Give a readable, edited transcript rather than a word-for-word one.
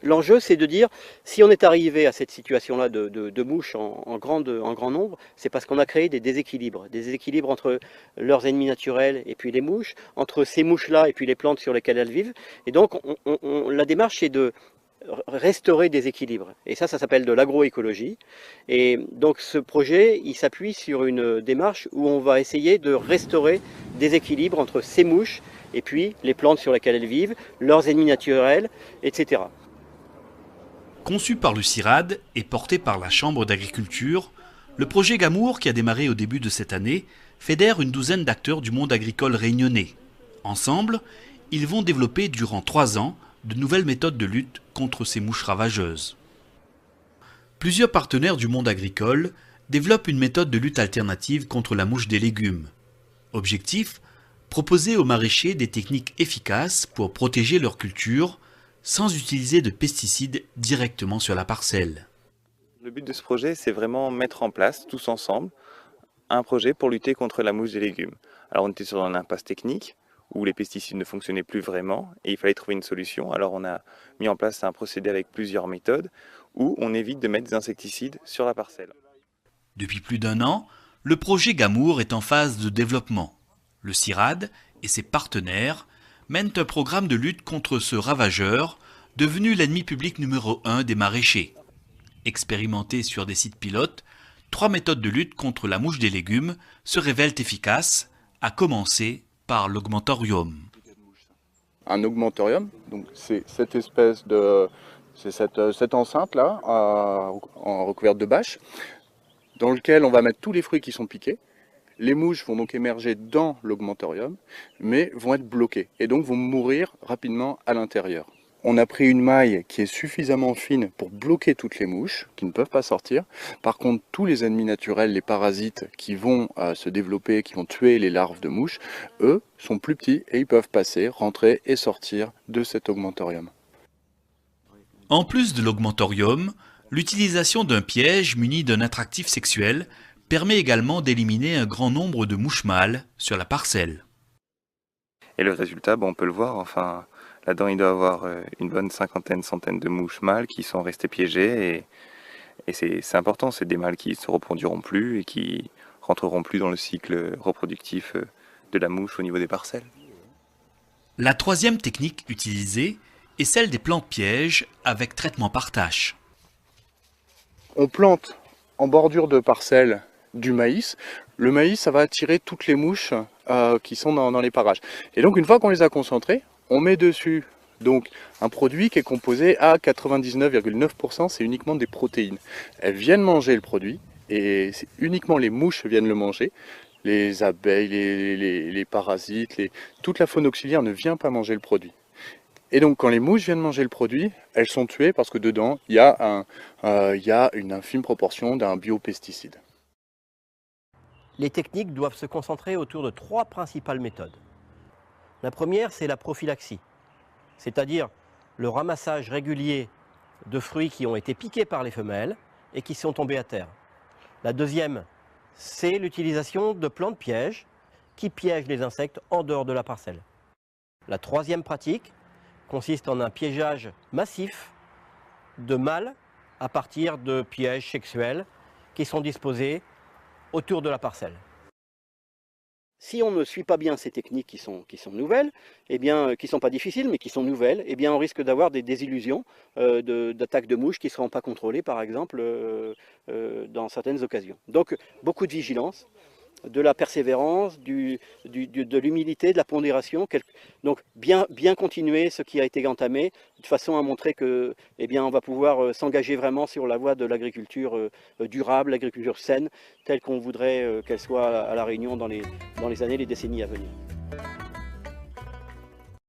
L'enjeu, c'est de dire, si on est arrivé à cette situation-là de mouches en grand nombre, c'est parce qu'on a créé des déséquilibres entre leurs ennemis naturels et puis les mouches, entre ces mouches-là et puis les plantes sur lesquelles elles vivent. Et donc, la démarche, c'est de restaurer des équilibres. Et ça s'appelle de l'agroécologie. Et donc, ce projet, il s'appuie sur une démarche où on va essayer de restaurer des équilibres entre ces mouches et puis les plantes sur lesquelles elles vivent, leurs ennemis naturels, etc. Conçu par le CIRAD et porté par la Chambre d'agriculture, le projet Gamour, qui a démarré au début de cette année, fédère une douzaine d'acteurs du monde agricole réunionnais. Ensemble, ils vont développer durant 3 ans de nouvelles méthodes de lutte contre ces mouches ravageuses. Plusieurs partenaires du monde agricole développent une méthode de lutte alternative contre la mouche des légumes. Objectif : proposer aux maraîchers des techniques efficaces pour protéger leur culture sans utiliser de pesticides directement sur la parcelle. Le but de ce projet, c'est vraiment mettre en place, tous ensemble, un projet pour lutter contre la mouche des légumes. Alors on était sur une impasse technique, où les pesticides ne fonctionnaient plus vraiment, et il fallait trouver une solution. Alors on a mis en place un procédé avec plusieurs méthodes, où on évite de mettre des insecticides sur la parcelle. Depuis plus d'1 an, le projet Gamour est en phase de développement. Le CIRAD et ses partenaires mènent un programme de lutte contre ce ravageur, devenu l'ennemi public numéro 1 des maraîchers. Expérimentés sur des sites pilotes, 3 méthodes de lutte contre la mouche des légumes se révèlent efficaces, à commencer par l'augmentorium. Un augmentorium, donc c'est cette espèce de... C'est cette enceinte-là, en recouverte de bâche, dans lequel on va mettre tous les fruits qui sont piqués. Les mouches vont donc émerger dans l'augmentorium, mais vont être bloquées et donc vont mourir rapidement à l'intérieur. On a pris une maille qui est suffisamment fine pour bloquer toutes les mouches, qui ne peuvent pas sortir. Par contre, tous les ennemis naturels, les parasites qui vont se développer, qui vont tuer les larves de mouches, eux, sont plus petits et ils peuvent passer, rentrer et sortir de cet augmentorium. En plus de l'augmentorium, l'utilisation d'un piège muni d'un attractif sexuel permet également d'éliminer un grand nombre de mouches mâles sur la parcelle. Et le résultat, on peut le voir, enfin, là-dedans il doit y avoir une bonne centaine de mouches mâles qui sont restées piégées, et c'est important, c'est des mâles qui ne se reproduiront plus et qui rentreront plus dans le cycle reproductif de la mouche au niveau des parcelles. La troisième technique utilisée est celle des plantes pièges avec traitement par tâche. On plante en bordure de parcelles du maïs. Le maïs, ça va attirer toutes les mouches qui sont dans les parages. Et donc une fois qu'on les a concentrées, on met dessus donc un produit qui est composé à 99,9%, c'est uniquement des protéines. Elles viennent manger le produit et uniquement les mouches viennent le manger. Les abeilles, les parasites, toute la faune auxiliaire ne vient pas manger le produit. Et donc quand les mouches viennent manger le produit, elles sont tuées parce que dedans il y a une infime proportion d'un biopesticide. Les techniques doivent se concentrer autour de 3 principales méthodes. La première, c'est la prophylaxie, c'est-à-dire le ramassage régulier de fruits qui ont été piqués par les femelles et qui sont tombés à terre. La deuxième, c'est l'utilisation de plantes pièges qui piègent les insectes en dehors de la parcelle. La troisième pratique consiste en un piégeage massif de mâles à partir de pièges sexuels qui sont disposés autour de la parcelle. Si on ne suit pas bien ces techniques qui sont nouvelles, qui ne sont pas difficiles, mais qui sont nouvelles, on risque d'avoir des désillusions d'attaques de mouches qui ne seront pas contrôlées, par exemple, dans certaines occasions. Donc, beaucoup de vigilance, de la persévérance, de l'humilité, de la pondération. Donc, bien continuer ce qui a été entamé, de façon à montrer que, on va pouvoir s'engager vraiment sur la voie de l'agriculture durable, l'agriculture saine, telle qu'on voudrait qu'elle soit à La Réunion dans les années, les décennies à venir.